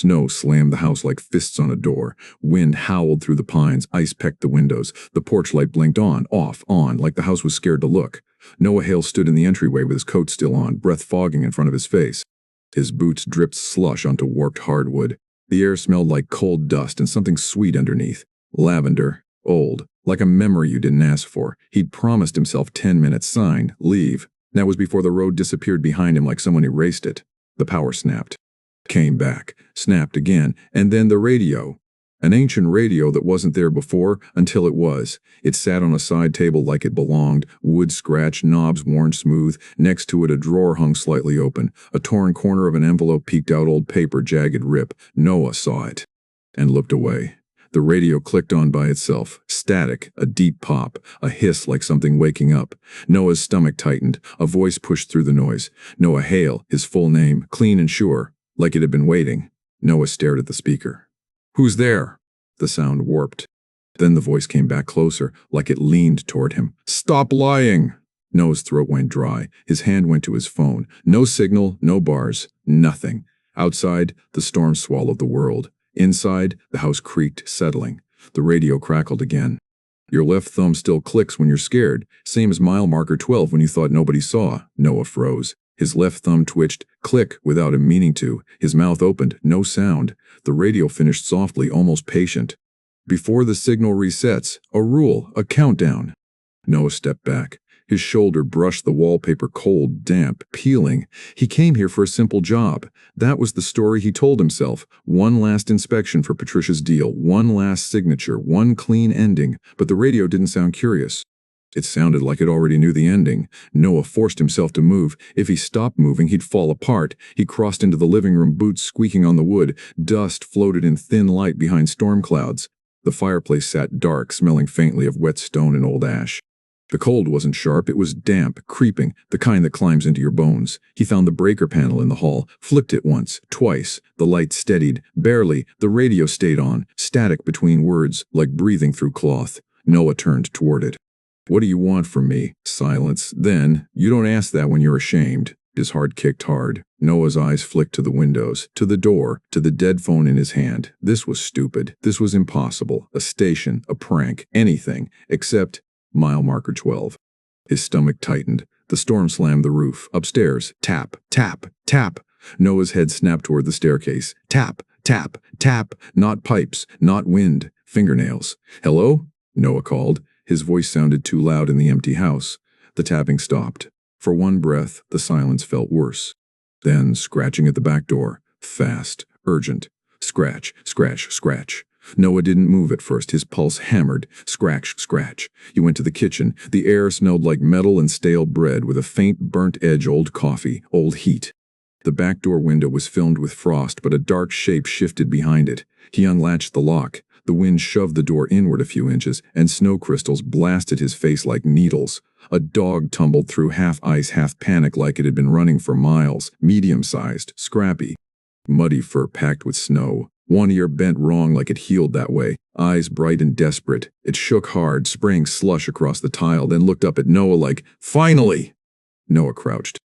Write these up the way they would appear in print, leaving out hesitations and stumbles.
Snow slammed the house like fists on a door. Wind howled through the pines, ice pecked the windows. The porch light blinked on, off, on, like the house was scared to look. Noah Hale stood in the entryway with his coat still on, breath fogging in front of his face. His boots dripped slush onto warped hardwood. The air smelled like cold dust and something sweet underneath. Lavender. Old. Like a memory you didn't ask for. He'd promised himself 10 minutes, sign, leave. That was before the road disappeared behind him like someone erased it. The power snapped. Came back. Snapped again. And then the radio. An ancient radio that wasn't there before until it was. It sat on a side table like it belonged, wood scratch, knobs worn smooth. Next to it a drawer hung slightly open. A torn corner of an envelope peeked out, old paper, jagged rip. Noah saw it and looked away. The radio clicked on by itself. Static, a deep pop, a hiss like something waking up. Noah's stomach tightened. A voice pushed through the noise. Noah Hale, his full name, clean and sure, like it had been waiting. Noah stared at the speaker. "Who's there?" The sound warped. Then the voice came back closer, like it leaned toward him. "Stop lying!" Noah's throat went dry. His hand went to his phone. No signal, no bars, nothing. Outside, the storm swallowed the world. Inside, the house creaked, settling. The radio crackled again. "Your left thumb still clicks when you're scared, same as mile marker 12 when you thought nobody saw." Noah froze. His left thumb twitched, click, without him meaning to. His mouth opened, no sound. The radio finished softly, almost patient. "Before the signal resets, a rule, a countdown." Noah stepped back. His shoulder brushed the wallpaper, cold, damp, peeling. He came here for a simple job. That was the story he told himself. One last inspection for Patricia's deal, one last signature, one clean ending. But the radio didn't sound curious. It sounded like it already knew the ending. Noah forced himself to move. If he stopped moving, he'd fall apart. He crossed into the living room, boots squeaking on the wood. Dust floated in thin light behind storm clouds. The fireplace sat dark, smelling faintly of wet stone and old ash. The cold wasn't sharp, it was damp, creeping, the kind that climbs into your bones. He found the breaker panel in the hall, flicked it once, twice. The light steadied, barely. The radio stayed on, static between words, like breathing through cloth. Noah turned toward it. "What do you want from me?" Silence. Then, "You don't ask that when you're ashamed." His heart kicked hard. Noah's eyes flicked to the windows, to the door, to the dead phone in his hand. This was stupid. This was impossible. A station, a prank, anything, except mile marker 12. His stomach tightened. The storm slammed the roof. Upstairs. Tap, tap, tap. Noah's head snapped toward the staircase. Tap, tap, tap. Not pipes, not wind. Fingernails. "Hello?" Noah called. His voice sounded too loud in the empty house. The tapping stopped. For one breath, the silence felt worse. Then, scratching at the back door. Fast, urgent. Scratch, scratch, scratch. Noah didn't move at first. His pulse hammered. Scratch, scratch. He went to the kitchen. The air smelled like metal and stale bread with a faint burnt edge, old coffee, old heat. The back door window was filmed with frost, but a dark shape shifted behind it. He unlatched the lock. The wind shoved the door inward a few inches, and snow crystals blasted his face like needles. A dog tumbled through, half ice, half panic, like it had been running for miles, medium-sized, scrappy. Muddy fur packed with snow. One ear bent wrong like it healed that way, eyes bright and desperate. It shook hard, spraying slush across the tile, then looked up at Noah like, "Finally!" Noah crouched.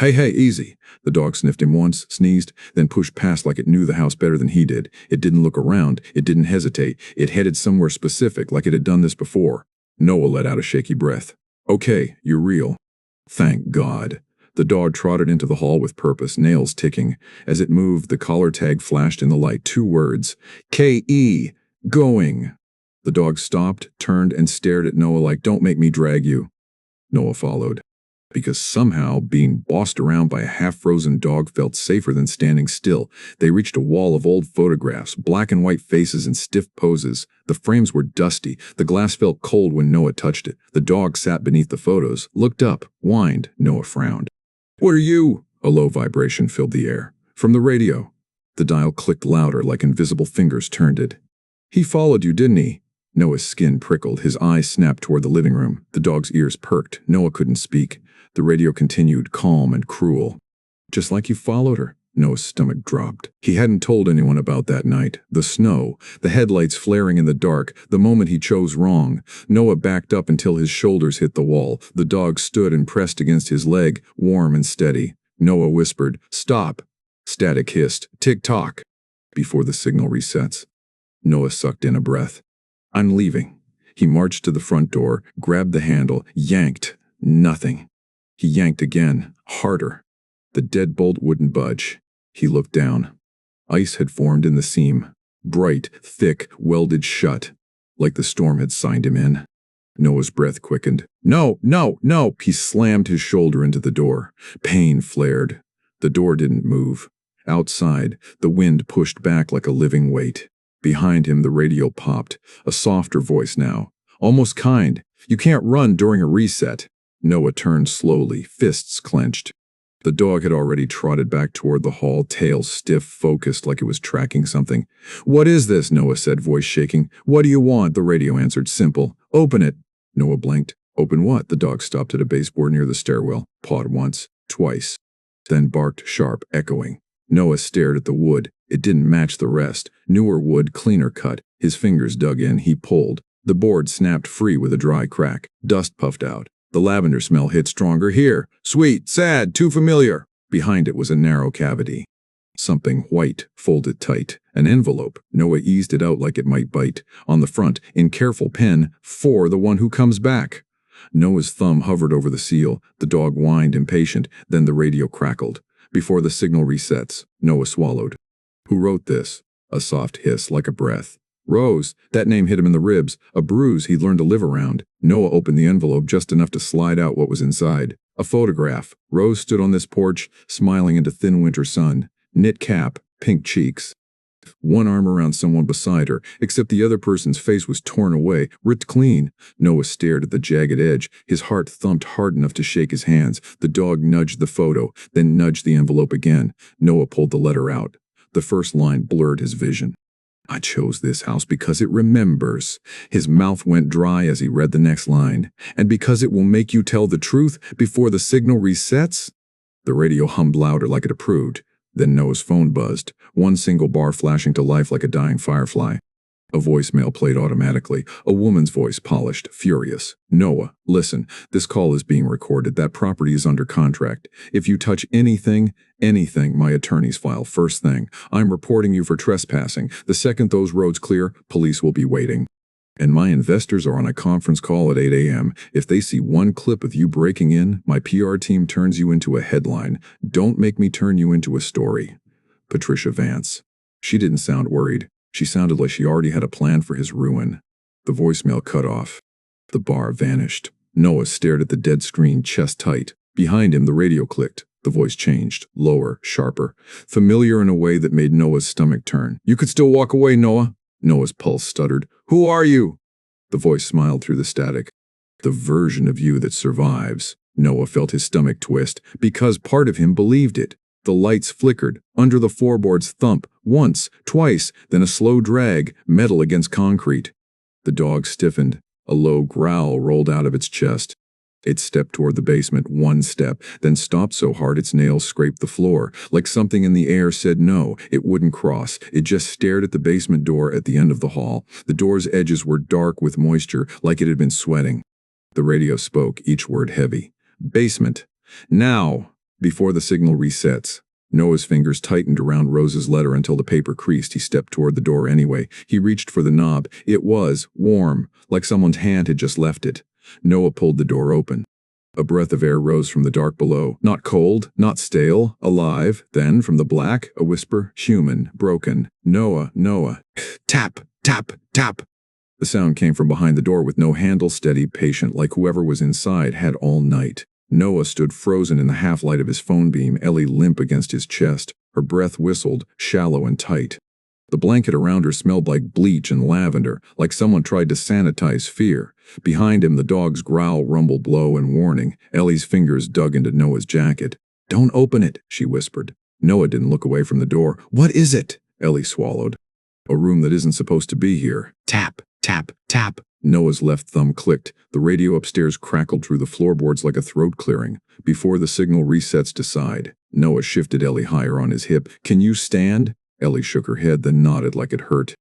Hey, easy." The dog sniffed him once, sneezed, then pushed past like it knew the house better than he did. It didn't look around. It didn't hesitate. It headed somewhere specific, like it had done this before. Noah let out a shaky breath. "Okay, you're real." Thank God. The dog trotted into the hall with purpose, nails ticking. As it moved, the collar tag flashed in the light. 2 words. K-E. Going. The dog stopped, turned, and stared at Noah like, "Don't make me drag you." Noah followed. Because somehow, being bossed around by a half-frozen dog felt safer than standing still. They reached a wall of old photographs, black and white faces and stiff poses. The frames were dusty. The glass felt cold when Noah touched it. The dog sat beneath the photos, looked up, whined. Noah frowned. "What are you?" A low vibration filled the air. "From the radio." The dial clicked louder like invisible fingers turned it. "He followed you, didn't he?" Noah's skin prickled. His eyes snapped toward the living room. The dog's ears perked. Noah couldn't speak. The radio continued, calm and cruel. "Just like you followed her." Noah's stomach dropped. He hadn't told anyone about that night. The snow, the headlights flaring in the dark, the moment he chose wrong. Noah backed up until his shoulders hit the wall. The dog stood and pressed against his leg, warm and steady. Noah whispered, "Stop." Static hissed, "Tick-tock." before the signal resets. Noah sucked in a breath. I'm leaving. He marched to the front door, grabbed the handle, yanked. Nothing. He yanked again, harder. The deadbolt wouldn't budge. He looked down. Ice had formed in the seam. Bright, thick, welded shut. Like the storm had signed him in. Noah's breath quickened. No, no, no! He slammed his shoulder into the door. Pain flared. The door didn't move. Outside, the wind pushed back like a living weight. Behind him, the radio popped. A softer voice now. Almost kind. You can't run during a reset. Noah turned slowly, fists clenched. The dog had already trotted back toward the hall, tail stiff, focused like it was tracking something. What is this? Noah said, voice shaking. What do you want? The radio answered, simple. Open it. Noah blinked. Open what? The dog stopped at a baseboard near the stairwell, pawed once, twice, then barked sharp, echoing. Noah stared at the wood. It didn't match the rest. Newer wood, cleaner cut. His fingers dug in. He pulled. The board snapped free with a dry crack. Dust puffed out. The lavender smell hit stronger. Here. Sweet. Sad. Too familiar. Behind it was a narrow cavity. Something white, folded tight. An envelope. Noah eased it out like it might bite. On the front, in careful pen, for the one who comes back. Noah's thumb hovered over the seal. The dog whined, impatient. Then the radio crackled. Before the signal resets, Noah swallowed. Who wrote this? A soft hiss, like a breath. Rose. That name hit him in the ribs. A bruise he'd learned to live around. Noah opened the envelope just enough to slide out what was inside. A photograph. Rose stood on this porch, smiling into thin winter sun. Knit cap, pink cheeks. One arm around someone beside her, except the other person's face was torn away, ripped clean. Noah stared at the jagged edge. His heart thumped hard enough to shake his hands. The dog nudged the photo, then nudged the envelope again. Noah pulled the letter out. The first line blurred his vision. I chose this house because it remembers. His mouth went dry as he read the next line. And because it will make you tell the truth before the signal resets? The radio hummed louder like it approved. Then Noah's phone buzzed, one single bar flashing to life like a dying firefly. A voicemail played automatically, a woman's voice polished, furious. Noah, listen, this call is being recorded. That property is under contract. If you touch anything, my attorneys file first thing. I'm reporting you for trespassing. The second those roads clear, police will be waiting. And my investors are on a conference call at 8 a.m. If they see one clip of you breaking in, my PR team turns you into a headline. Don't make me turn you into a story. Patricia Vance. She didn't sound worried. She sounded like she already had a plan for his ruin. The voicemail cut off. The bar vanished. Noah stared at the dead screen, chest tight. Behind him, the radio clicked. The voice changed, lower, sharper, familiar in a way that made Noah's stomach turn. You could still walk away, Noah. Noah's pulse stuttered. Who are you? The voice smiled through the static. The version of you that survives. Noah felt his stomach twist, because part of him believed it. The lights flickered, under the floorboards thump, once, twice, then a slow drag, metal against concrete. The dog stiffened. A low growl rolled out of its chest. It stepped toward the basement, one step, then stopped so hard its nails scraped the floor. Like something in the air said no, it wouldn't cross. It just stared at the basement door at the end of the hall. The door's edges were dark with moisture, like it had been sweating. The radio spoke, each word heavy. Basement. Now, before the signal resets. Noah's fingers tightened around Rose's letter until the paper creased. He stepped toward the door anyway. He reached for the knob. It was warm, like someone's hand had just left it. Noah pulled the door open. A breath of air rose from the dark below. Not cold, not stale, alive. Then, from the black, a whisper, human, broken. Noah, Noah. Tap, tap, tap. The sound came from behind the door with no handle, steady, patient, like whoever was inside had all night. Noah stood frozen in the half-light of his phone beam, Ellie limp against his chest. Her breath whistled, shallow and tight. The blanket around her smelled like bleach and lavender, like someone tried to sanitize fear. Behind him, the dog's growl rumbled low and warning. Ellie's fingers dug into Noah's jacket. Don't open it, she whispered. Noah didn't look away from the door. What is it? Ellie swallowed. A room that isn't supposed to be here. Tap, tap, tap. Noah's left thumb clicked. The radio upstairs crackled through the floorboards like a throat clearing. Before the signal resets to side, Noah shifted Ellie higher on his hip. Can you stand? Ellie shook her head, then nodded like it hurt.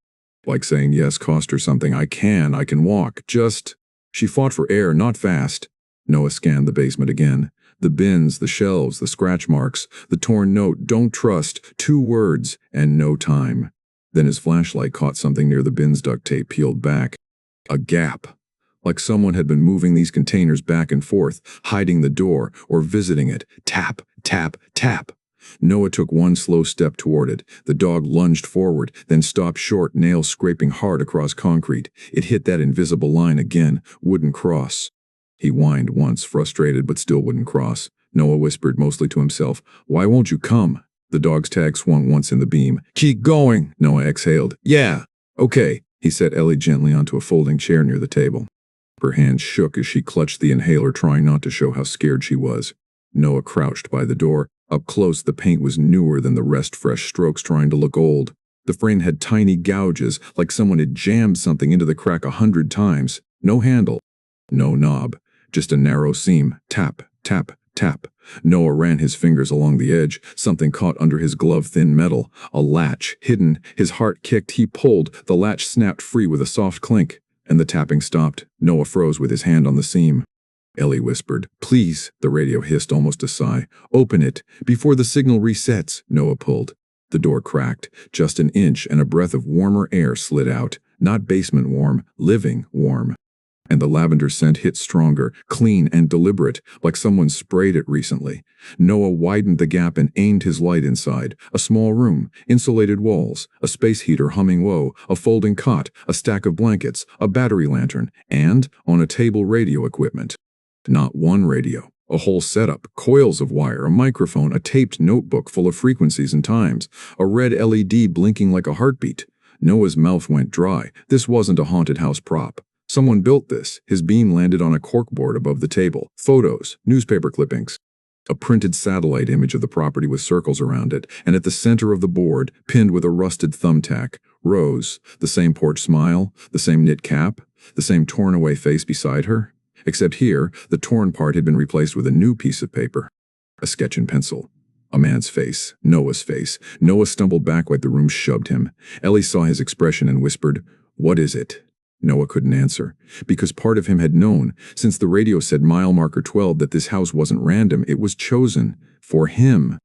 Like saying yes cost her something. I can walk. Just... She fought for air, not fast. Noah scanned the basement again. The bins, the shelves, the scratch marks, the torn note, don't trust, 2 words, and no time. Then his flashlight caught something near the bin's duct tape peeled back. A gap. Like someone had been moving these containers back and forth, hiding the door or visiting it. Tap, tap, tap. Noah took one slow step toward it. The dog lunged forward, then stopped short, nails scraping hard across concrete. It hit that invisible line again, wouldn't cross. He whined once, frustrated, but still wouldn't cross. Noah whispered, mostly to himself, "Why won't you come?" The dog's tag swung once in the beam. "Keep going," Noah exhaled. "Yeah, okay," he set Ellie gently onto a folding chair near the table. Her hands shook as she clutched the inhaler, trying not to show how scared she was. Noah crouched by the door. Up close, the paint was newer than the rest, fresh strokes trying to look old. The frame had tiny gouges, like someone had jammed something into the crack 100 times. No handle. No knob. Just a narrow seam. Tap, tap, tap. Noah ran his fingers along the edge. Something caught under his glove, thin metal. A latch, hidden. His heart kicked. He pulled. The latch snapped free with a soft clink. And the tapping stopped. Noah froze with his hand on the seam. Ellie whispered, "Please," the radio hissed, almost a sigh. "Open it, before the signal resets." Noah pulled. The door cracked, just an inch, and a breath of warmer air slid out. Not basement warm, living warm. And the lavender scent hit stronger, clean and deliberate, like someone sprayed it recently. Noah widened the gap and aimed his light inside. A small room, insulated walls, a space heater humming low, a folding cot, a stack of blankets, a battery lantern, and, on a table, radio equipment. Not one radio, a whole setup, coils of wire, a microphone, a taped notebook full of frequencies and times, a red LED blinking like a heartbeat. Noah's mouth went dry. This wasn't a haunted house prop. Someone built this. His beam landed on a corkboard above the table. Photos, newspaper clippings. A printed satellite image of the property with circles around it, and at the center of the board, pinned with a rusted thumbtack, Rose, the same porch smile, the same knit cap, the same torn-away face beside her. Except here, the torn part had been replaced with a new piece of paper. A sketch in pencil. A man's face. Noah's face. Noah stumbled back like the room shoved him. Ellie saw his expression and whispered, "What is it?" Noah couldn't answer, because part of him had known, since the radio said mile marker 12, that this house wasn't random, it was chosen. For him.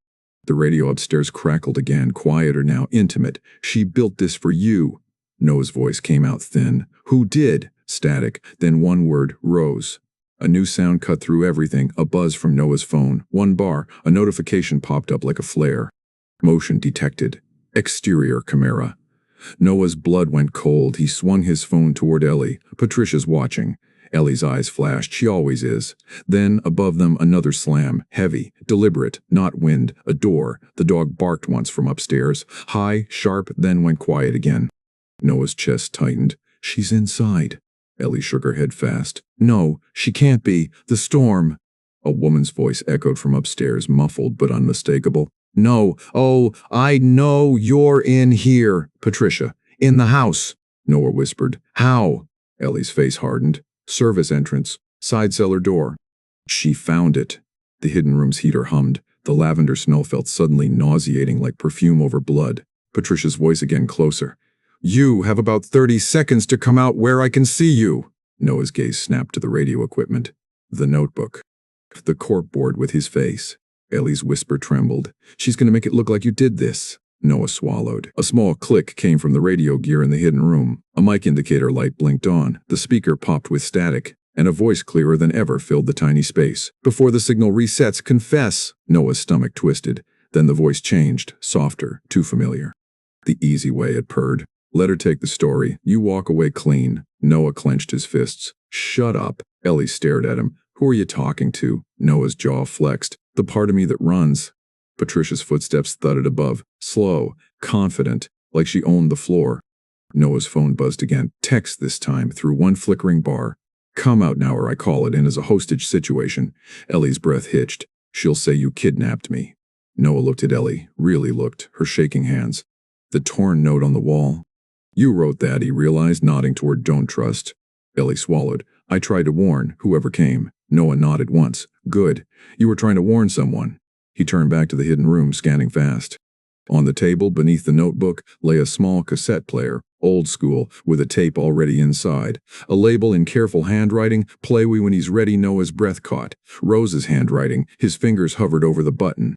The radio upstairs crackled again, quieter now, intimate. "She built this for you." Noah's voice came out thin. "Who did?" Static, then one word, "Rose." A new sound cut through everything, a buzz from Noah's phone. One bar, a notification popped up like a flare. Motion detected. Exterior camera. Noah's blood went cold. He swung his phone toward Ellie. Patricia's watching. Ellie's eyes flashed. She always is. Then, above them, another slam. Heavy, deliberate, not wind. A door. The dog barked once from upstairs. High, sharp, then went quiet again. Noah's chest tightened. "She's inside." Ellie shook her head fast. "No, she can't be. The storm." A woman's voice echoed from upstairs, muffled but unmistakable. "No. Oh, I know you're in here, Patricia. In the house." Noah whispered. "How?" Ellie's face hardened. "Service entrance. Side cellar door." She found it. The hidden room's heater hummed. The lavender smell felt suddenly nauseating, like perfume over blood. Patricia's voice again, closer. "You have about 30 seconds to come out where I can see you." Noah's gaze snapped to the radio equipment. The notebook. The corkboard with his face. Ellie's whisper trembled. "She's going to make it look like you did this." Noah swallowed. A small click came from the radio gear in the hidden room. A mic indicator light blinked on. The speaker popped with static, and a voice clearer than ever filled the tiny space. "Before the signal resets, confess." Noah's stomach twisted. Then the voice changed, softer, too familiar. "The easy way," it purred. "Let her take the story. You walk away clean." Noah clenched his fists. "Shut up." Ellie stared at him. "Who are you talking to?" Noah's jaw flexed. "The part of me that runs." Patricia's footsteps thudded above, slow, confident, like she owned the floor. Noah's phone buzzed again. Text this time, through one flickering bar. "Come out now, or I call it in as a hostage situation." Ellie's breath hitched. "She'll say you kidnapped me." Noah looked at Ellie, really looked, her shaking hands. The torn note on the wall. "You wrote that," he realized, nodding toward "Don't trust." Ellie swallowed. "I tried to warn whoever came." Noah nodded once. "Good. You were trying to warn someone." He turned back to the hidden room, scanning fast. On the table, beneath the notebook, lay a small cassette player, old school, with a tape already inside. A label in careful handwriting, "Play when he's ready." Noah's breath caught. Rose's handwriting. His fingers hovered over the button.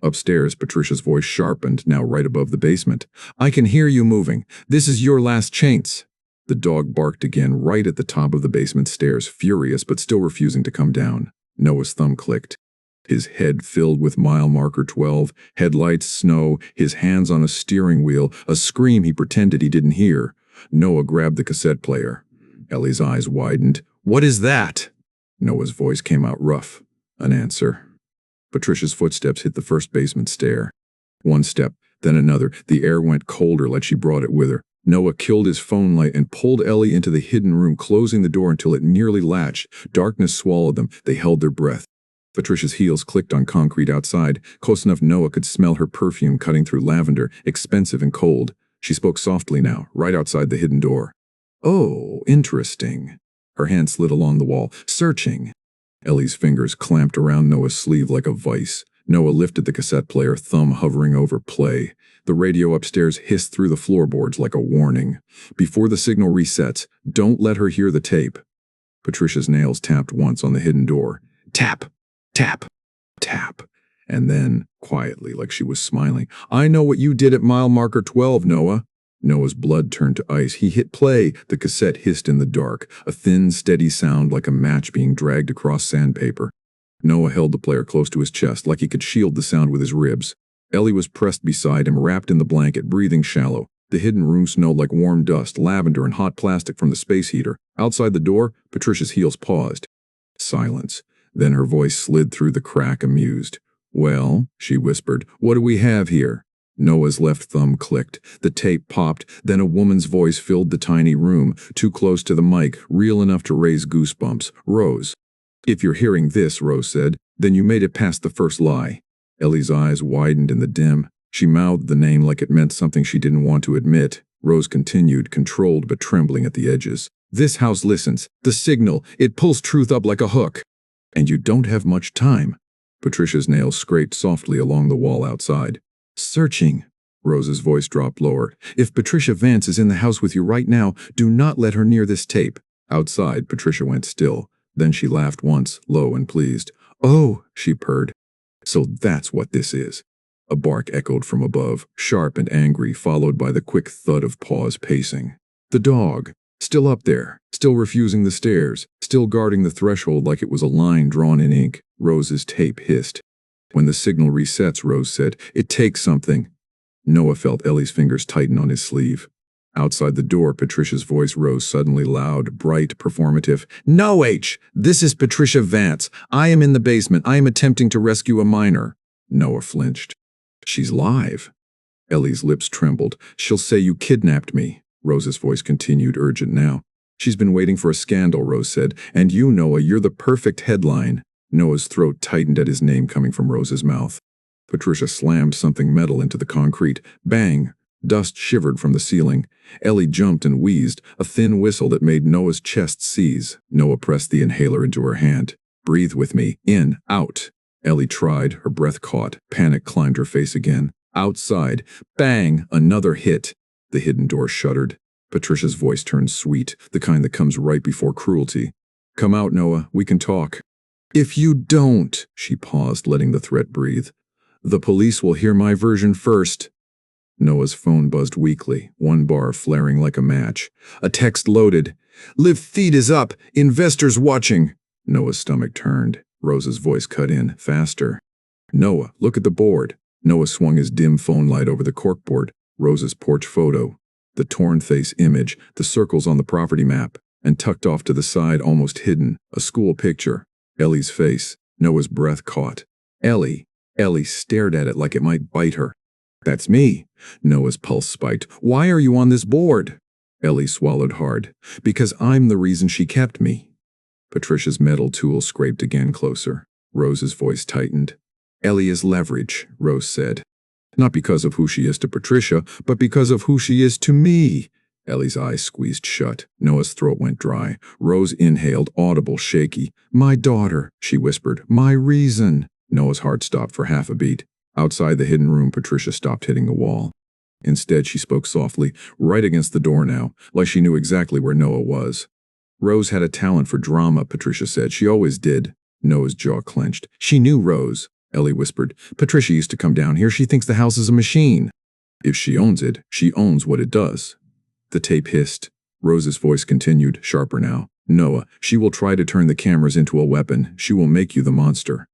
Upstairs, Patricia's voice sharpened, now right above the basement. "I can hear you moving. This is your last chance." The dog barked again right at the top of the basement stairs, furious but still refusing to come down. Noah's thumb clicked. His head filled with mile marker 12, headlights, snow, his hands on a steering wheel, a scream he pretended he didn't hear. Noah grabbed the cassette player. Ellie's eyes widened. "What is that?" Noah's voice came out rough. An answer. Patricia's footsteps hit the first basement stair. One step, then another. The air went colder like she brought it with her. Noah killed his phone light and pulled Ellie into the hidden room, closing the door until it nearly latched. Darkness swallowed them. They held their breath. Patricia's heels clicked on concrete outside, close enough Noah could smell her perfume cutting through lavender, expensive and cold. She spoke softly now, right outside the hidden door. "Oh, interesting." Her hand slid along the wall. "Searching." Ellie's fingers clamped around Noah's sleeve like a vice. Noah lifted the cassette player, thumb hovering over play. The radio upstairs hissed through the floorboards like a warning. "Before the signal resets, don't let her hear the tape." Patricia's nails tapped once on the hidden door. Tap, tap, tap. And then, quietly, like she was smiling, "I know what you did at mile marker 12, Noah." Noah's blood turned to ice. He hit play. The cassette hissed in the dark, a thin, steady sound like a match being dragged across sandpaper. Noah held the player close to his chest, like he could shield the sound with his ribs. Ellie was pressed beside him, wrapped in the blanket, breathing shallow. The hidden room smelled like warm dust, lavender, and hot plastic from the space heater. Outside the door, Patricia's heels paused. Silence. Then her voice slid through the crack, amused. "Well," she whispered, "what do we have here?" Noah's left thumb clicked. The tape popped. Then a woman's voice filled the tiny room, too close to the mic, real enough to raise goosebumps. "Rose." "If you're hearing this," Rose said, "then you made it past the first lie." Ellie's eyes widened in the dim. She mouthed the name like it meant something she didn't want to admit. Rose continued, controlled but trembling at the edges. "This house listens. The signal. It pulls truth up like a hook. And you don't have much time." Patricia's nails scraped softly along the wall outside. "Searching." Rose's voice dropped lower. "If Patricia Vance is in the house with you right now, do not let her near this tape." Outside, Patricia went still. Then she laughed once, low and pleased. "Oh," she purred. "So that's what this is." A bark echoed from above, sharp and angry, followed by the quick thud of paws pacing. The dog, still up there, still refusing the stairs, still guarding the threshold like it was a line drawn in ink. Rose's tape hissed. "When the signal resets," Rose said, "it takes something." Noah felt Ellie's fingers tighten on his sleeve. Outside the door, Patricia's voice rose suddenly loud, bright, performative. "No, H! This is Patricia Vance. I am in the basement. I am attempting to rescue a minor." Noah flinched. "She's live." Ellie's lips trembled. "She'll say you kidnapped me." Rose's voice continued, urgent now. "She's been waiting for a scandal," Rose said. "And you, Noah, you're the perfect headline." Noah's throat tightened at his name coming from Rose's mouth. Patricia slammed something metal into the concrete. Bang! Dust shivered from the ceiling. Ellie jumped and wheezed, a thin whistle that made Noah's chest seize. Noah pressed the inhaler into her hand. "Breathe with me. In, out." Ellie tried, her breath caught. Panic climbed her face again. Outside. Bang! Another hit. The hidden door shuddered. Patricia's voice turned sweet, the kind that comes right before cruelty. "Come out, Noah. We can talk." "If you don't," she paused, letting the threat breathe. "The police will hear my version first." Noah's phone buzzed weakly, one bar flaring like a match. A text loaded. "Live feed is up. Investors watching." Noah's stomach turned. Rose's voice cut in, faster. "Noah, look at the board." Noah swung his dim phone light over the corkboard. Rose's porch photo. The torn face image, the circles on the property map, and tucked off to the side, almost hidden, a school picture. Ellie's face. Noah's breath caught. "Ellie." Ellie stared at it like it might bite her. "That's me." Noah's pulse spiked. "Why are you on this board?" Ellie swallowed hard. "Because I'm the reason she kept me." Patricia's metal tool scraped again closer. Rose's voice tightened. "Ellie is leverage," Rose said. "Not because of who she is to Patricia, but because of who she is to me." Ellie's eyes squeezed shut. Noah's throat went dry. Rose inhaled, audible, shaky. "My daughter," she whispered. "My reason." Noah's heart stopped for half a beat. Outside the hidden room, Patricia stopped hitting the wall. Instead, she spoke softly, right against the door now, like she knew exactly where Noah was. "Rose had a talent for drama," Patricia said. "She always did." Noah's jaw clenched. She knew Rose. Ellie whispered. Patricia used to come down here. She thinks the house is a machine. If she owns it, she owns what it does. The tape hissed. Rose's voice continued, sharper now. Noah, she will try to turn the cameras into a weapon. She will make you the monster.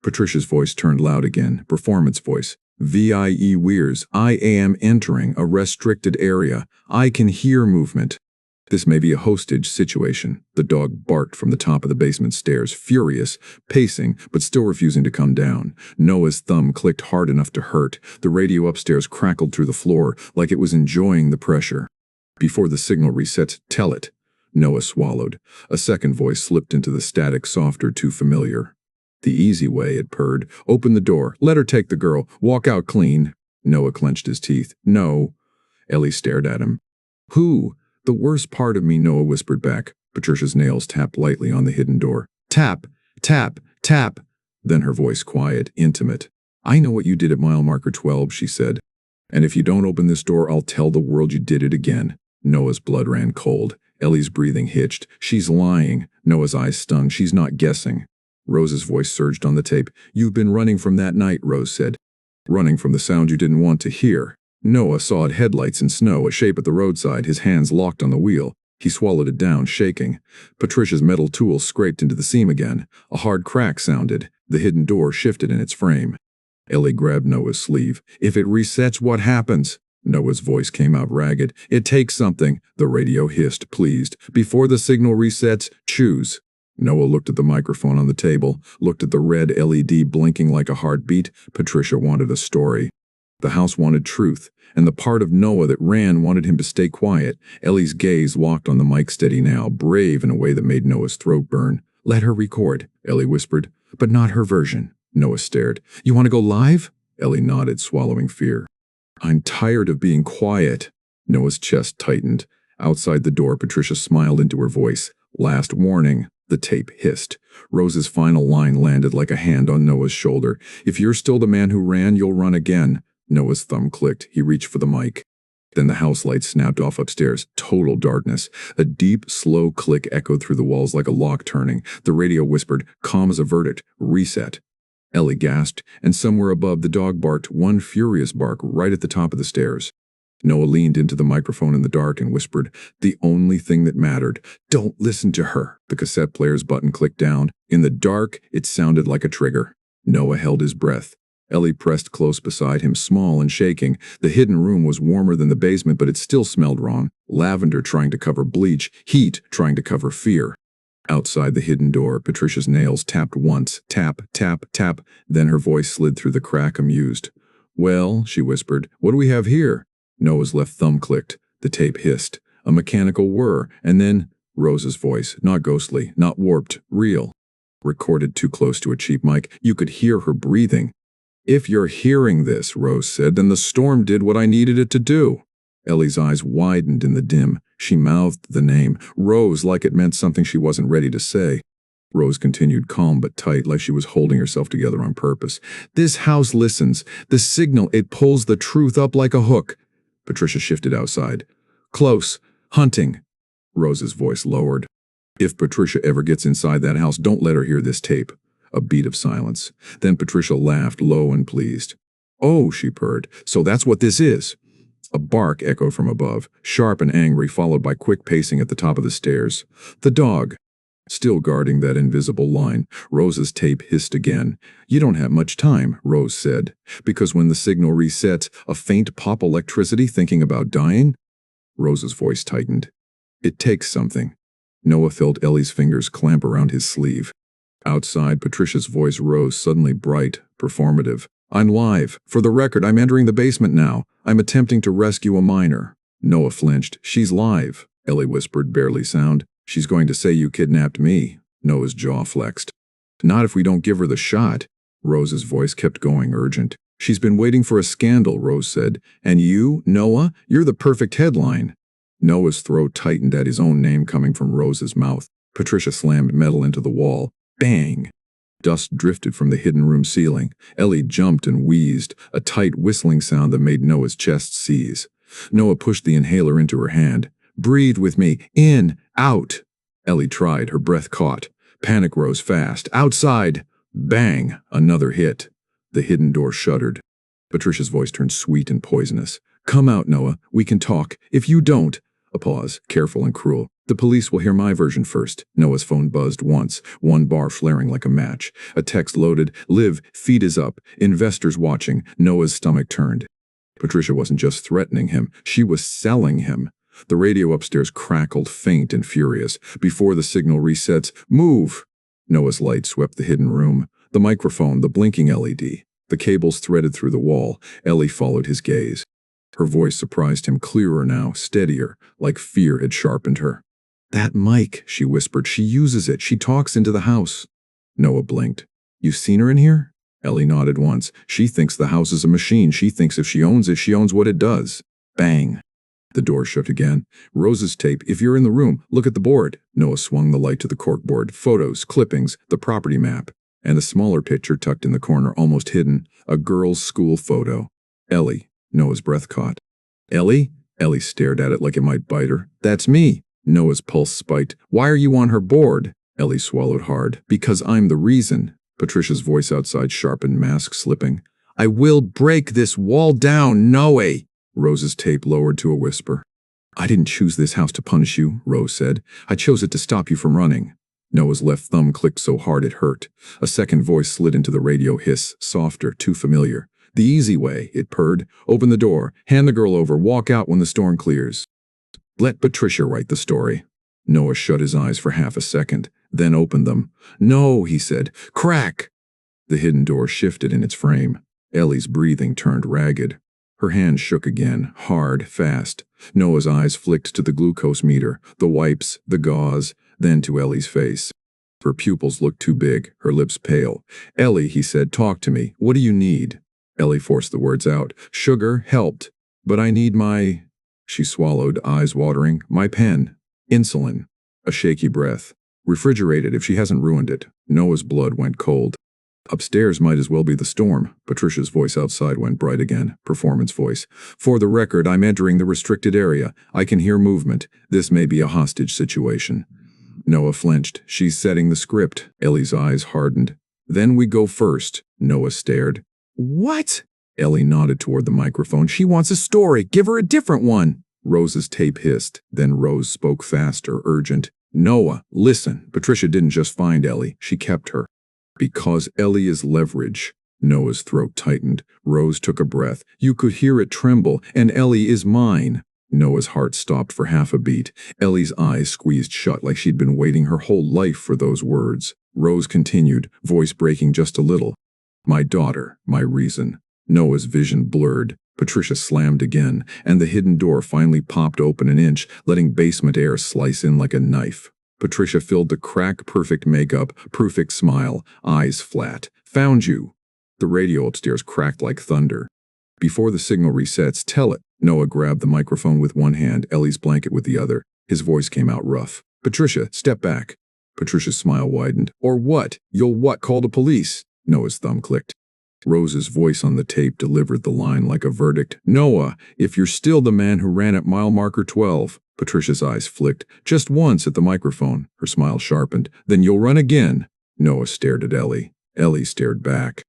Patricia's voice turned loud again, performance voice. VIE Weirs, I am entering a restricted area. I can hear movement. This may be a hostage situation. The dog barked from the top of the basement stairs, furious, pacing, but still refusing to come down. Noah's thumb clicked hard enough to hurt. The radio upstairs crackled through the floor, like it was enjoying the pressure. Before the signal resets, tell it. Noah swallowed. A second voice slipped into the static, softer, too familiar. The easy way, it purred. Open the door. Let her take the girl. Walk out clean. Noah clenched his teeth. No. Ellie stared at him. Who? The worst part of me, Noah whispered back. Patricia's nails tapped lightly on the hidden door. Tap, tap, tap. Then her voice quiet, intimate. I know what you did at mile marker 12, she said. And if you don't open this door, I'll tell the world you did it again. Noah's blood ran cold. Ellie's breathing hitched. She's lying. Noah's eyes stung. She's not guessing. Rose's voice surged on the tape. You've been running from that night, Rose said. Running from the sound you didn't want to hear. Noah sawed headlights in snow, a shape at the roadside, his hands locked on the wheel. He swallowed it down, shaking. Patricia's metal tool scraped into the seam again. A hard crack sounded. The hidden door shifted in its frame. Ellie grabbed Noah's sleeve. If it resets, what happens? Noah's voice came out ragged. It takes something. The radio hissed, pleased. Before the signal resets, choose. Noah looked at the microphone on the table, looked at the red LED blinking like a heartbeat. Patricia wanted a story. The house wanted truth, and the part of Noah that ran wanted him to stay quiet. Ellie's gaze locked on the mic steady now, brave in a way that made Noah's throat burn. Let her record, Ellie whispered. But not her version. Noah stared. You want to go live? Ellie nodded, swallowing fear. I'm tired of being quiet. Noah's chest tightened. Outside the door, Patricia smiled into her voice. Last warning. The tape hissed. Rose's final line landed like a hand on Noah's shoulder. If you're still the man who ran, you'll run again. Noah's thumb clicked. He reached for the mic. Then the house lights snapped off upstairs. Total darkness. A deep, slow click echoed through the walls like a lock turning. The radio whispered, calm as a verdict. Reset. Ellie gasped, and somewhere above the dog barked, one furious bark right at the top of the stairs. Noah leaned into the microphone in the dark and whispered, the only thing that mattered. Don't listen to her. The cassette player's button clicked down. In the dark, it sounded like a trigger. Noah held his breath. Ellie pressed close beside him, small and shaking. The hidden room was warmer than the basement, but it still smelled wrong. Lavender trying to cover bleach, heat trying to cover fear. Outside the hidden door, Patricia's nails tapped once. Tap, tap, tap. Then her voice slid through the crack, amused. Well, she whispered, what do we have here? Noah's left thumb clicked. The tape hissed. A mechanical whir, and then Rose's voice, not ghostly, not warped, real. Recorded too close to a cheap mic, you could hear her breathing. If you're hearing this, Rose said, then the storm did what I needed it to do. Ellie's eyes widened in the dim. She mouthed the name, Rose, like it meant something she wasn't ready to say. Rose continued, calm but tight, like she was holding herself together on purpose. This house listens. The signal, it pulls the truth up like a hook. Patricia shifted outside. Close. Hunting. Rose's voice lowered. If Patricia ever gets inside that house, don't let her hear this tape. A beat of silence. Then Patricia laughed, low and pleased. Oh, she purred. So that's what this is. A bark echoed from above, sharp and angry, followed by quick pacing at the top of the stairs. The dog. Still guarding that invisible line, Rose's tape hissed again. You don't have much time, Rose said, because when the signal resets, a faint pop electricity thinking about dying? Rose's voice tightened. It takes something. Noah felt Ellie's fingers clamp around his sleeve. Outside, Patricia's voice rose, suddenly bright, performative. I'm live. For the record, I'm entering the basement now. I'm attempting to rescue a minor. Noah flinched. She's live, Ellie whispered, barely sound. She's going to say you kidnapped me. Noah's jaw flexed. Not if we don't give her the shot. Rose's voice kept going, urgent. She's been waiting for a scandal, Rose said. And you, Noah, you're the perfect headline. Noah's throat tightened at his own name coming from Rose's mouth. Patricia slammed metal into the wall. Bang! Dust drifted from the hidden room ceiling. Ellie jumped and wheezed, a tight whistling sound that made Noah's chest seize. Noah pushed the inhaler into her hand. Breathe with me. In. Out. Ellie tried, her breath caught. Panic rose fast. Outside. Bang! Another hit. The hidden door shuddered. Patricia's voice turned sweet and poisonous. "Come out, Noah. We can talk. If you don't—" A pause, careful and cruel. "The police will hear my version first." Noah's phone buzzed once, one bar flaring like a match. A text loaded. "Liv, feed is up. Investors watching." Noah's stomach turned. Patricia wasn't just threatening him. She was selling him. The radio upstairs crackled, faint and furious. "Before the signal resets, move!" Noah's light swept the hidden room. The microphone, the blinking LED. The cables threaded through the wall. Ellie followed his gaze. Her voice surprised him, clearer now, steadier, like fear had sharpened her. "That mic," she whispered. "She uses it. She talks into the house." Noah blinked. "You've seen her in here?" Ellie nodded once. "She thinks the house is a machine. She thinks if she owns it, she owns what it does." Bang. The door shut again. "Rose's tape. If you're in the room, look at the board." Noah swung the light to the corkboard. Photos, clippings, the property map, and a smaller picture tucked in the corner, almost hidden. A girl's school photo. Ellie. Noah's breath caught. "Ellie?" Ellie stared at it like it might bite her. "That's me." Noah's pulse spiked. "Why are you on her board?" Ellie swallowed hard. "Because I'm the reason." Patricia's voice outside sharpened, mask slipping. "I will break this wall down, Noah!" Rose's tape lowered to a whisper. "I didn't choose this house to punish you," Rose said. "I chose it to stop you from running." Noah's left thumb clicked so hard it hurt. A second voice slid into the radio hiss, softer, too familiar. "The easy way," it purred. "Open the door, hand the girl over, walk out when the storm clears. Let Patricia write the story." Noah shut his eyes for half a second, then opened them. "No," he said. "Crack!" The hidden door shifted in its frame. Ellie's breathing turned ragged. Her hand shook again, hard, fast. Noah's eyes flicked to the glucose meter, the wipes, the gauze, then to Ellie's face. Her pupils looked too big, her lips pale. "Ellie," he said, "talk to me. What do you need?" Ellie forced the words out. "Sugar helped, but I need my—" She swallowed, eyes watering. "My pen. Insulin." A shaky breath. "Refrigerated if she hasn't ruined it." Noah's blood went cold. "Upstairs might as well be the storm." Patricia's voice outside went bright again, performance voice. "For the record, I'm entering the restricted area. I can hear movement. This may be a hostage situation." Noah flinched. "She's setting the script." Ellie's eyes hardened. "Then we go first." Noah stared. "What?" Ellie nodded toward the microphone. "She wants a story. Give her a different one." Rose's tape hissed. Then Rose spoke faster, urgent. "Noah, listen. Patricia didn't just find Ellie. She kept her. Because Ellie is leverage." Noah's throat tightened. Rose took a breath. "You could hear it tremble. And Ellie is mine." Noah's heart stopped for half a beat. Ellie's eyes squeezed shut like she'd been waiting her whole life for those words. Rose continued, voice breaking just a little. "My daughter, my reason." Noah's vision blurred. Patricia slammed again, and the hidden door finally popped open an inch, letting basement air slice in like a knife. Patricia filled the crack, perfect makeup, perfect smile, eyes flat. "Found you." The radio upstairs cracked like thunder. "Before the signal resets, tell it." Noah grabbed the microphone with one hand, Ellie's blanket with the other. His voice came out rough. "Patricia, step back." Patricia's smile widened. "Or what? You'll what, call the police?" Noah's thumb clicked. Rose's voice on the tape delivered the line like a verdict. "Noah, if you're still the man who ran at mile marker 12. Patricia's eyes flicked, just once at the microphone. Her smile sharpened. "Then you'll run again." Noah stared at Ellie. Ellie stared back.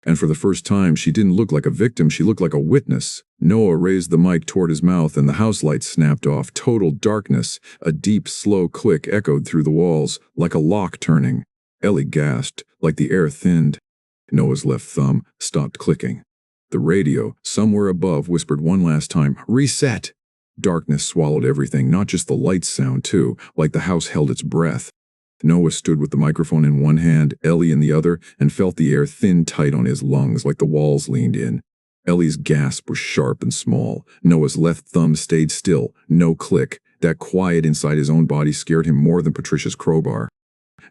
And for the first time, she didn't look like a victim, she looked like a witness. Noah raised the mic toward his mouth and the house lights snapped off. Total darkness. A deep, slow click echoed through the walls, like a lock turning. Ellie gasped, like the air thinned. Noah's left thumb stopped clicking. The radio, somewhere above, whispered one last time, "Reset!" Darkness swallowed everything, not just the lights sound too, like the house held its breath. Noah stood with the microphone in one hand, Ellie in the other, and felt the air thin tight on his lungs like the walls leaned in. Ellie's gasp was sharp and small. Noah's left thumb stayed still, no click. That quiet inside his own body scared him more than Patricia's crowbar.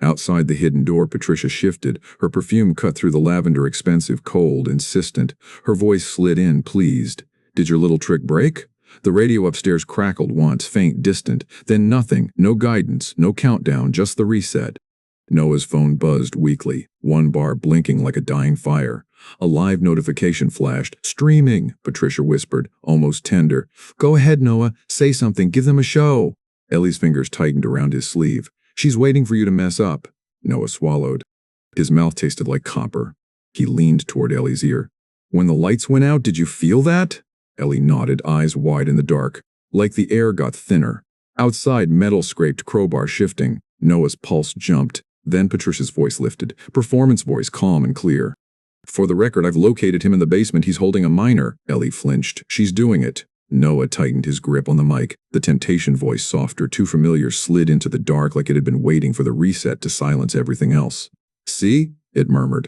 Outside the hidden door, Patricia shifted. Her perfume cut through the lavender, expensive, cold, insistent. Her voice slid in, pleased. "Did your little trick break?" The radio upstairs crackled once, faint, distant, then nothing, no guidance, no countdown, just the reset. Noah's phone buzzed weakly, one bar blinking like a dying fire. A live notification flashed. "Streaming," Patricia whispered, almost tender. "Go ahead, Noah, say something, give them a show." Ellie's fingers tightened around his sleeve. "She's waiting for you to mess up." Noah swallowed. His mouth tasted like copper. He leaned toward Ellie's ear. When the lights went out, did you feel that? Ellie nodded, eyes wide in the dark. Like the air got thinner. Outside, metal scraped, crowbar shifting. Noah's pulse jumped. Then Patricia's voice lifted. Performance voice, calm and clear. For the record, I've located him in the basement. He's holding a minor. Ellie flinched. She's doing it. Noah tightened his grip on the mic. The temptation voice, softer, too familiar, slid into the dark like it had been waiting for the reset to silence everything else. See? It murmured.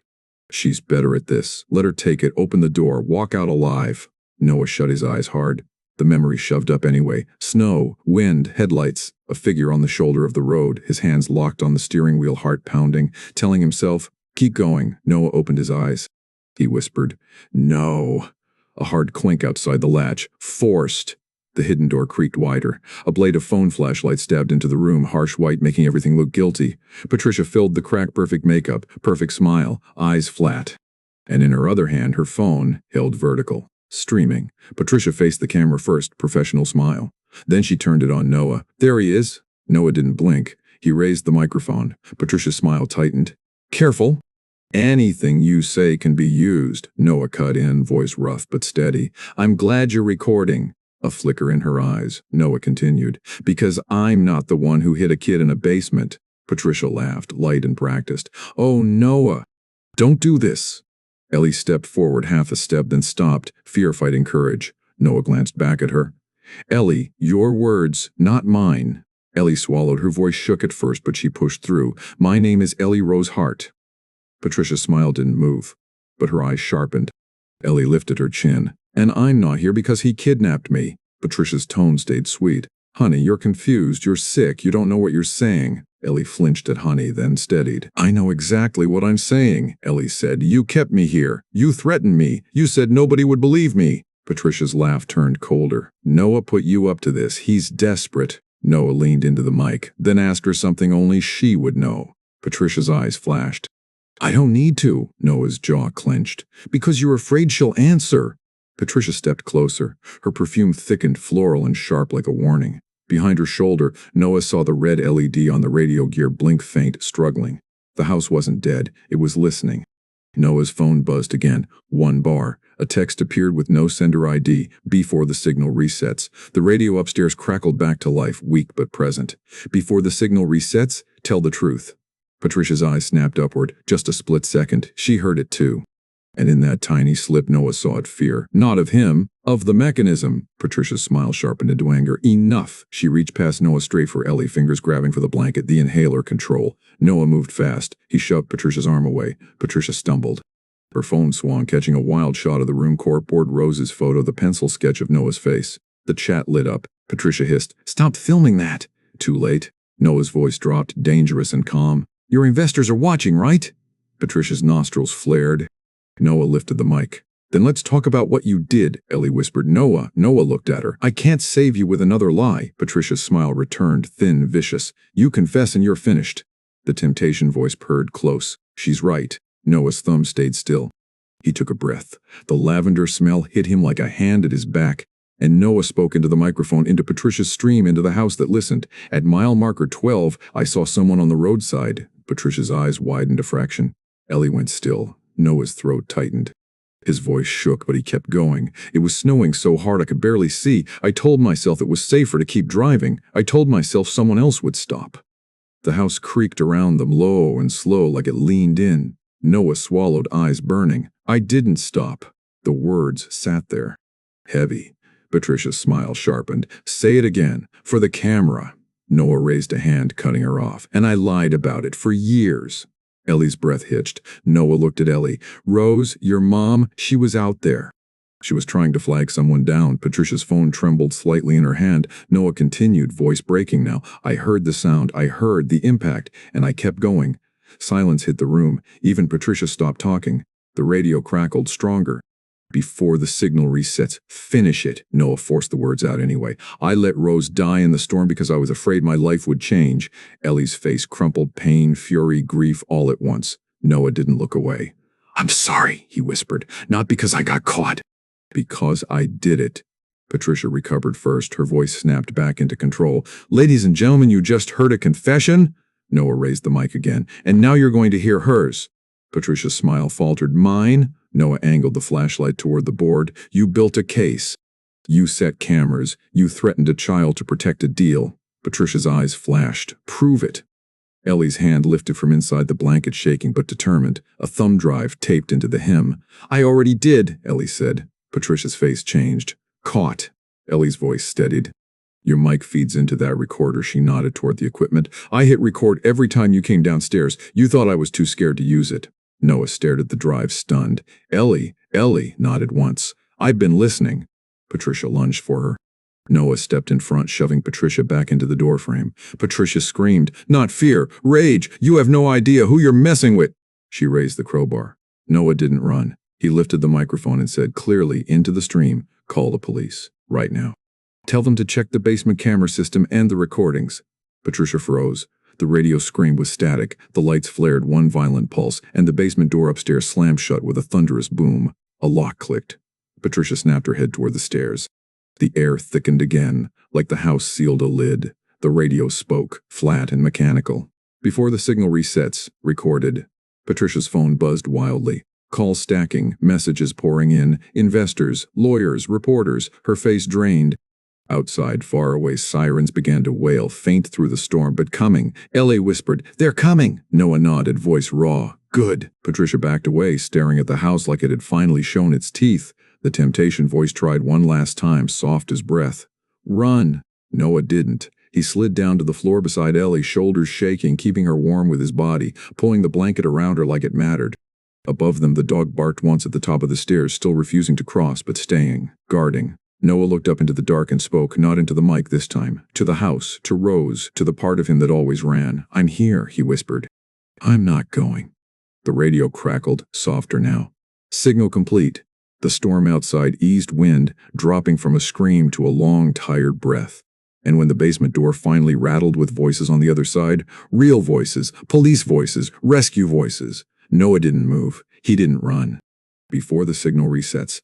She's better at this. Let her take it, open the door, walk out alive. Noah shut his eyes hard. The memory shoved up anyway. Snow, wind, headlights, a figure on the shoulder of the road, his hands locked on the steering wheel, heart pounding, telling himself, keep going. Noah opened his eyes. He whispered, no. A hard clink outside the latch. Forced. The hidden door creaked wider. A blade of phone flashlight stabbed into the room, harsh white, making everything look guilty. Patricia filled the crack, perfect makeup, perfect smile, eyes flat. And in her other hand, her phone, held vertical. Streaming. Patricia faced the camera first, professional smile. Then she turned it on Noah. There he is. Noah didn't blink. He raised the microphone. Patricia's smile tightened. Careful. Anything you say can be used. Noah cut in, voice rough but steady. I'm glad you're recording. A flicker in her eyes. Noah continued. Because I'm not the one who hit a kid in a basement. Patricia laughed, light and practiced. Oh, Noah. Don't do this. Ellie stepped forward half a step, then stopped, fear fighting courage. Noah glanced back at her. Ellie, your words, not mine. Ellie swallowed. Her voice shook at first, but she pushed through. My name is Ellie Rose Hart. Patricia's smile didn't move, but her eyes sharpened. Ellie lifted her chin. And I'm not here because he kidnapped me. Patricia's tone stayed sweet. Honey, you're confused. You're sick. You don't know what you're saying. Ellie flinched at Honey, then steadied. I know exactly what I'm saying, Ellie said. You kept me here. You threatened me. You said nobody would believe me. Patricia's laugh turned colder. Noah put you up to this. He's desperate. Noah leaned into the mic, then asked her something only she would know. Patricia's eyes flashed. I don't need to. Noah's jaw clenched. Because you're afraid she'll answer. Patricia stepped closer. Her perfume thickened, floral and sharp like a warning. Behind her shoulder, Noah saw the red LED on the radio gear blink faint, struggling. The house wasn't dead. It was listening. Noah's phone buzzed again. 1 bar. A text appeared with no sender ID, before the signal resets. The radio upstairs crackled back to life, weak but present. Before the signal resets, tell the truth. Patricia's eyes snapped upward. Just a split second. She heard it too. And in that tiny slip, Noah saw it fear. Not of him, of the mechanism. Patricia's smile sharpened into anger. Enough. She reached past Noah straight for Ellie, fingers grabbing for the blanket, the inhaler control. Noah moved fast. He shoved Patricia's arm away. Patricia stumbled. Her phone swung, catching a wild shot of the room corkboard, Rose's photo, the pencil sketch of Noah's face. The chat lit up. Patricia hissed, Stop filming that. Too late. Noah's voice dropped, dangerous and calm. Your investors are watching, right? Patricia's nostrils flared. Noah lifted the mic. Then let's talk about what you did, Ellie whispered. Noah looked at her. I can't save you with another lie. Patricia's smile returned, thin, vicious. You confess and you're finished. The temptation voice purred close. She's right. Noah's thumb stayed still. He took a breath. The lavender smell hit him like a hand at his back. And Noah spoke into the microphone, into Patricia's stream, into the house that listened. At mile marker 12, I saw someone on the roadside. Patricia's eyes widened a fraction. Ellie went still. Noah's throat tightened. His voice shook, but he kept going. It was snowing so hard I could barely see. I told myself it was safer to keep driving. I told myself someone else would stop. The house creaked around them, low and slow, like it leaned in. Noah swallowed, eyes burning. I didn't stop. The words sat there. Heavy. Patricia's smile sharpened. Say it again. For the camera. Noah raised a hand, cutting her off. And I lied about it for years. Ellie's breath hitched. Noah looked at Ellie. Rose, your mom, she was out there. She was trying to flag someone down. Patricia's phone trembled slightly in her hand. Noah continued, voice breaking now. I heard the sound. I heard the impact. And I kept going. Silence hit the room. Even Patricia stopped talking. The radio crackled stronger. Before the signal resets, finish it. Noah forced the words out anyway. I let Rose die in the storm because I was afraid my life would change. Ellie's face crumpled, pain, fury, grief, all at once. Noah didn't look away. I'm sorry, he whispered. Not because I got caught. Because I did it. Patricia recovered first. Her voice snapped back into control. Ladies and gentlemen, you just heard a confession? Noah raised the mic again. And now you're going to hear hers. Patricia's smile faltered. Mine? Noah angled the flashlight toward the board. You built a case. You set cameras. You threatened a child to protect a deal. Patricia's eyes flashed. Prove it. Ellie's hand lifted from inside the blanket, shaking but determined, a thumb drive taped into the hem. I already did, Ellie said. Patricia's face changed. Caught. Ellie's voice steadied. Your mic feeds into that recorder. She nodded toward the equipment. I hit record every time you came downstairs. You thought I was too scared to use it. Noah stared at the drive, stunned. Ellie nodded once. I've been listening. Patricia lunged for her. Noah stepped in front, shoving Patricia back into the doorframe. Patricia screamed, not fear, rage. You have no idea who you're messing with. She raised the crowbar. Noah didn't run. He lifted the microphone and said clearly into the stream, call the police, right now. Tell them to check the basement camera system and the recordings. Patricia froze. The radio scream was static. The lights flared one violent pulse, and the basement door upstairs slammed shut with a thunderous boom. A lock clicked. Patricia snapped her head toward the stairs. The air thickened again, like the house sealed a lid. The radio spoke, flat and mechanical. Before the signal resets, recorded. Patricia's phone buzzed wildly. Calls stacking, messages pouring in, investors, lawyers, reporters, her face drained. Outside, faraway sirens began to wail, faint through the storm, but coming. Ellie whispered, they're coming. Noah nodded, voice raw. Good. Patricia backed away, staring at the house like it had finally shown its teeth. The temptation voice tried one last time, soft as breath. Run. Noah didn't. He slid down to the floor beside Ellie, shoulders shaking, keeping her warm with his body, pulling the blanket around her like it mattered. Above them, the dog barked once at the top of the stairs, still refusing to cross, but staying, guarding. Noah looked up into the dark and spoke, not into the mic this time. To the house, to Rose, to the part of him that always ran. I'm here, he whispered. I'm not going. The radio crackled, softer now. Signal complete. The storm outside eased wind, dropping from a scream to a long, tired breath. And when the basement door finally rattled with voices on the other side, real voices, police voices, rescue voices, Noah didn't move. He didn't run. Before the signal resets,